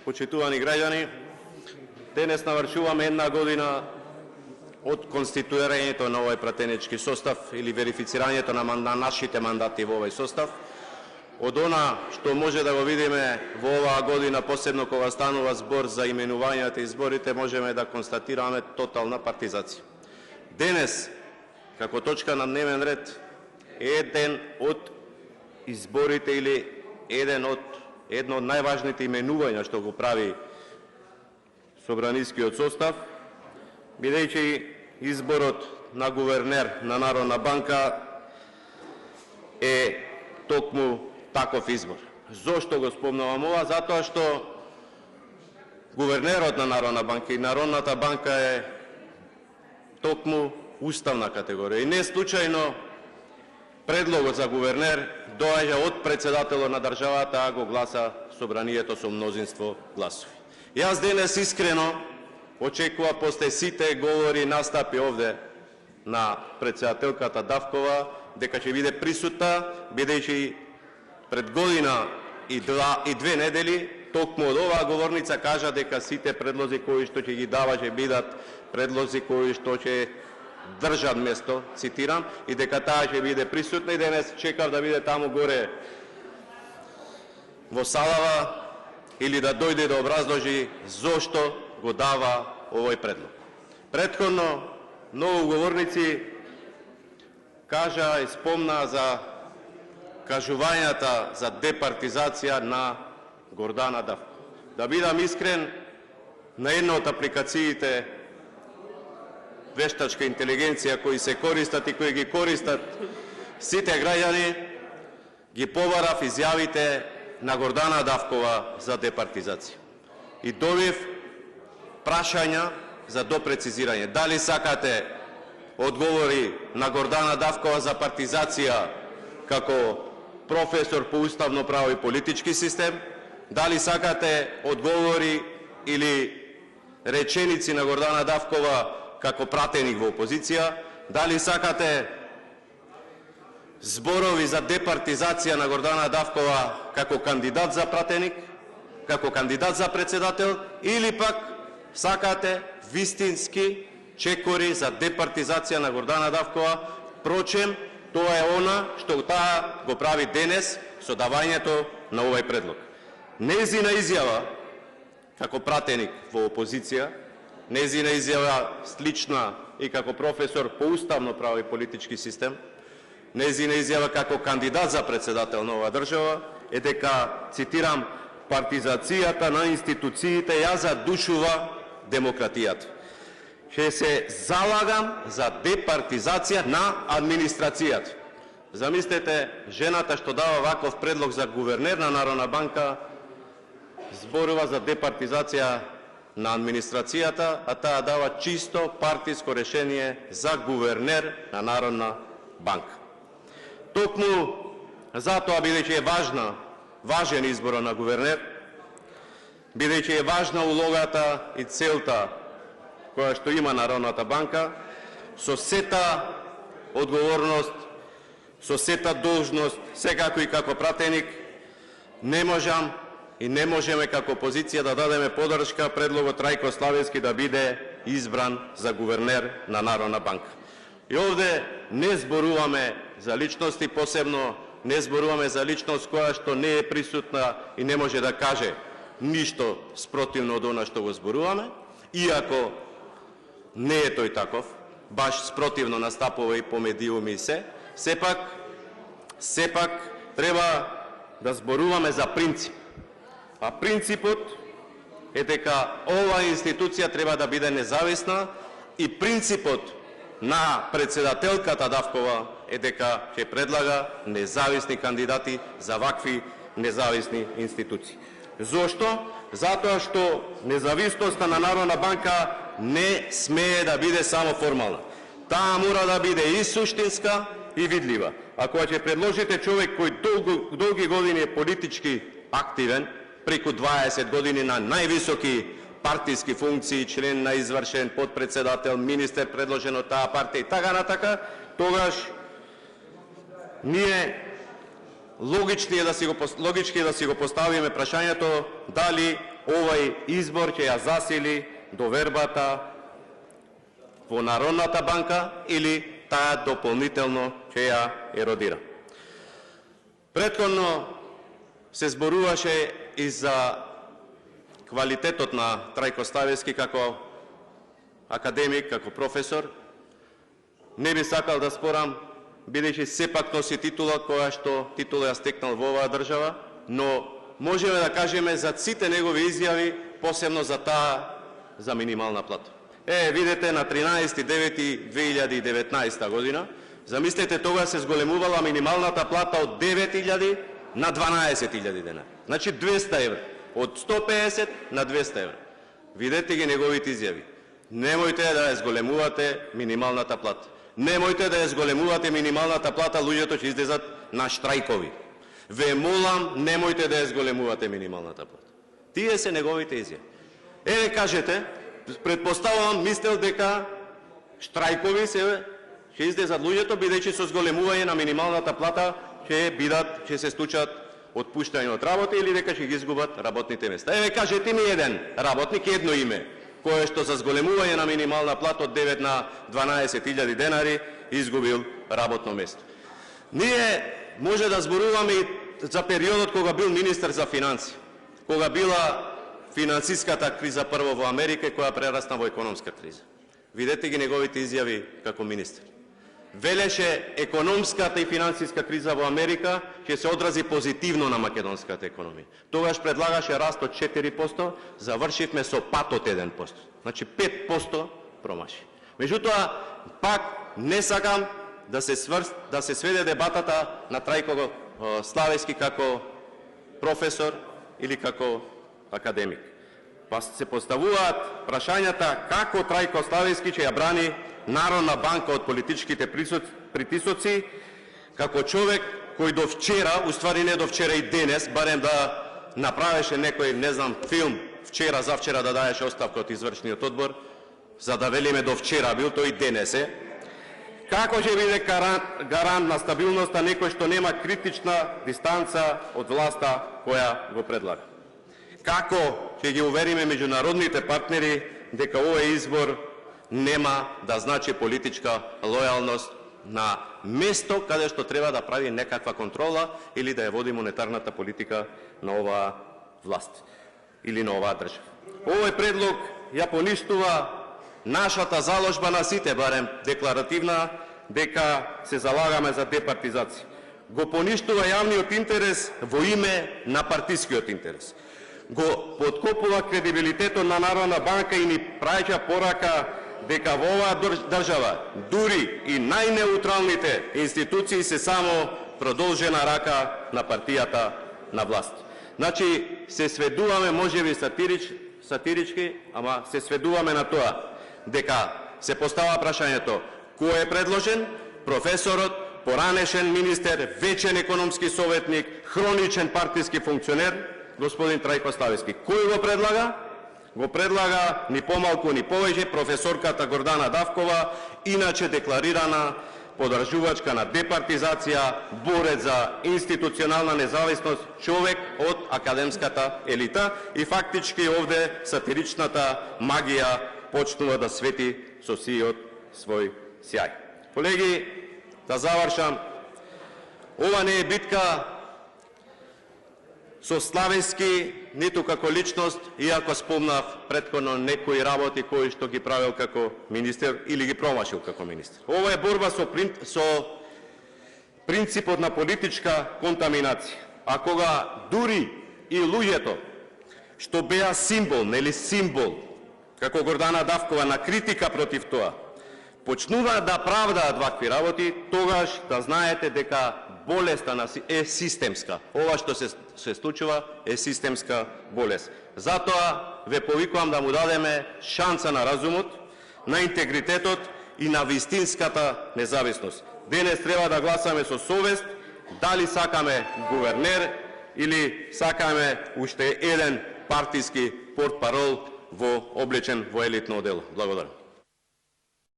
почитувани граѓани, денес навршуваме една година од конституирањето на овој пратенички состав или верифицирањето на нашите мандати во овој состав. Од она што може да го видиме во оваа година, посебно кога станува збор за именувањата и изборите, можеме да констатираме тотална партизација. Денес, како точка на дневен ред, еден од изборите или едно од најважните именувања што го прави собранискиот состав, бидејќи изборот на гувернер на Народна банка е токму таков избор. Зошто го спомнувам ова? Затоа што гувернерот на Народна банка и Народната банка е токму уставна категорија. И не случајно предлогот за гувернер доаѓа од председателот на државата, а го гласа собранието со мнозинство гласови. Јас денес искрено очекува после сите говори и настапи овде на председателката Давкова дека ќе биде присутна, бидејќи пред година и две недели токму од оваа говорница кажа дека сите предлози кои што ќе ги дава ќе бидат предлози кои што ќе држат место, цитирам, и дека таа ќе биде присутна. И денес чекав да биде таму горе во салава или да дојде да образложи зошто го дава овој предлог. Претходно многу говорници кажа и спомна за кажувањата за департизација на Гордана Давкова. Да бидам искрен, на една од апликациите вештачка интелигенција кои се користат и кои ги користат сите граѓани, ги побарав изјавите на Гордана Давкова за департизација. И добив прашања за допрецизирање. Дали сакате одговори на Гордана Давкова за партизација како професор по уставно право и политички систем? Дали сакате одговори или реченици на Гордана Давкова како пратеник во опозиција? Дали сакате зборови за департизација на Гордана Давкова како кандидат за пратеник, како кандидат за председател, или пак сакате вистински чекори за департизација на Гордана Давкова? Впрочем, тоа е она што таа го прави денес со давањето на овој предлог. Нејзина изјава како пратеник во опозиција, нејзина изјава слична и како професор по уставно право и политички систем, нејзина изјава како кандидат за председател на оваа држава е дека, цитирам, партизацијата на институциите ја задушува демократијата. Ќе се залагам за департизација на администрацијата. Замислете, жената што дава ваков предлог за гувернер на Народна банка зборува за департизација на администрацијата, а таа дава чисто партиско решение за гувернер на Народна банка. Токму затоа, бидејќи е важен избор на гувернер, бидејќи е важна улогата и целта која што има Народната банка, со сета одговорност, со сета должност, секако и како пратеник, не можам и не можеме како опозиција да дадеме поддршка предлогот Трајко Славенски да биде избран за гувернер на Народна банка. И овде не зборуваме за личности, посебно не зборуваме за личност која што не е присутна и не може да каже ништо спротивно од она што го зборуваме, иако не е тој таков, баш спротивно настапува и по медиуми и сепак треба да зборуваме за принцип. А принципот е дека оваа институција треба да биде независна и принципот на председателката Давкова е дека ќе предлага независни кандидати за вакви независни институции. Зошто? Затоа што независноста на Народна банка не смее да биде само формална. Таа мора да биде и суштинска и видлива. Ако ќе предложите човек кој долги години е политички активен, преку 20 години на највисоки партиски функции, член на извршен, подпредседател, министер предложен од таа партија и така натака, тогаш логички е да си го поставиме прашањето дали овој избор ќе ја засили довербата во Народната банка или таа дополнително ќе ја еродира. Претходно се зборуваше и за квалитетот на Трајко Славевски како академик, како професор. Не би сакал да спорам, бидејќи сепак носи титула која што титула ја стекнал во оваа држава, но можеме да кажеме за сите негови изјави, посебно за таа за минимална плата. Видете, на 13.9.2019 година, замислете, тога се зголемувала минималната плата од 9.000 на 12.000 денари. Значи 200 евра. Од 150 на 200 евра. Видете ги неговите изјави. Немојте да ја зголемувате минималната плата. Немојте да ја зголемувате минималната плата, луѓето ќе излезат на штрајкови. Ве молам, немојте да ја зголемувате минималната плата. Тие се неговите изјави. Кажете, предпоставувам, мислел дека штрајкови ќе излезат луѓето, бидејќи со зголемување на минималната плата ќе се случат отпуштање од работа или дека ќе ги изгубат работните места. Кажете ми еден работник, едно име, кој што за зголемување на минимална плата од 9 на 12.000 денари изгубил работно место. Ние може да зборуваме и за периодот кога бил министер за финансии, кога била финансиската криза прво во Америка, која прерасна во економска криза. Видете ги неговите изјави како министер. Велеше, економската и финансиска криза во Америка ќе се одрази позитивно на македонската економија. Тогаш предлагаше раст од 4%, завршивме со пат од 1%. Значи 5% промаши. Меѓутоа, пак не сакам да се сведе дебатата на Трајко Славевски како професор или како академик. Па се поставуваат прашањата како Трајко Славевски ќе ја брани Народна банка од политичките притисоци, како човек кој до вчера, уствари не до вчера и денес, барем да направеше некој, не знам, филм, вчера, завчера да даеше оставка од извршниот одбор, за да велиме до вчера бил, тој и денес е. Како ќе биде гарант на стабилноста некој што нема критична дистанца од власта која го предлага? Како ќе ги увериме меѓународните партнери дека овој избор нема да значи политичка лојалност на место каде што треба да прави некаква контрола или да ја води монетарната политика на оваа власт или на оваа држава? Овој предлог ја поништува нашата заложба на сите, барем декларативна, дека се залагаме за департизација. Го поништува јавниот интерес во име на партискиот интерес. Го подкопува кредибилитетот на Народна банка и ни праќа порака дека во оваа држава дури и најнеутралните институции се само продолжена рака на партијата на власт. Значи, се сведуваме, можеби сатирички, ама се сведуваме на тоа, дека се постава прашањето кој е предложен, професорот, поранешен министер, вечен економски советник, хроничен партиски функционер, господин Трајко Славевски. Кој го предлага? Го предлага ни помалку ни повеќе професорката Гордана Давкова, иначе декларирана подржувачка на департизација, борец за институционална независност, човек од академската елита, и фактички овде сатиричната магија почнува да свети со сиот свој сјај. Колеги, да завршам, ова не е битка со Славевски, ниту како личност, иако спомнав претходно некои работи кои што ги правил како министер или ги промашил како министер. Ова е борба со принципот на политичка контаминација. А кога дури и луѓето што беа символ, нели символ, како Гордана Давкова, на критика против тоа, почнуваат да правдаат вакви работи, тогаш да знаете дека болеста е системска. Ова што се случува е системска болест. Затоа ве повикувам да му дадеме шанса на разумот, на интегритетот и на вистинската независност. Денес треба да гласаме со совест дали сакаме гувернер или сакаме уште еден партиски портпарол облечен во елитно одело. Благодарам.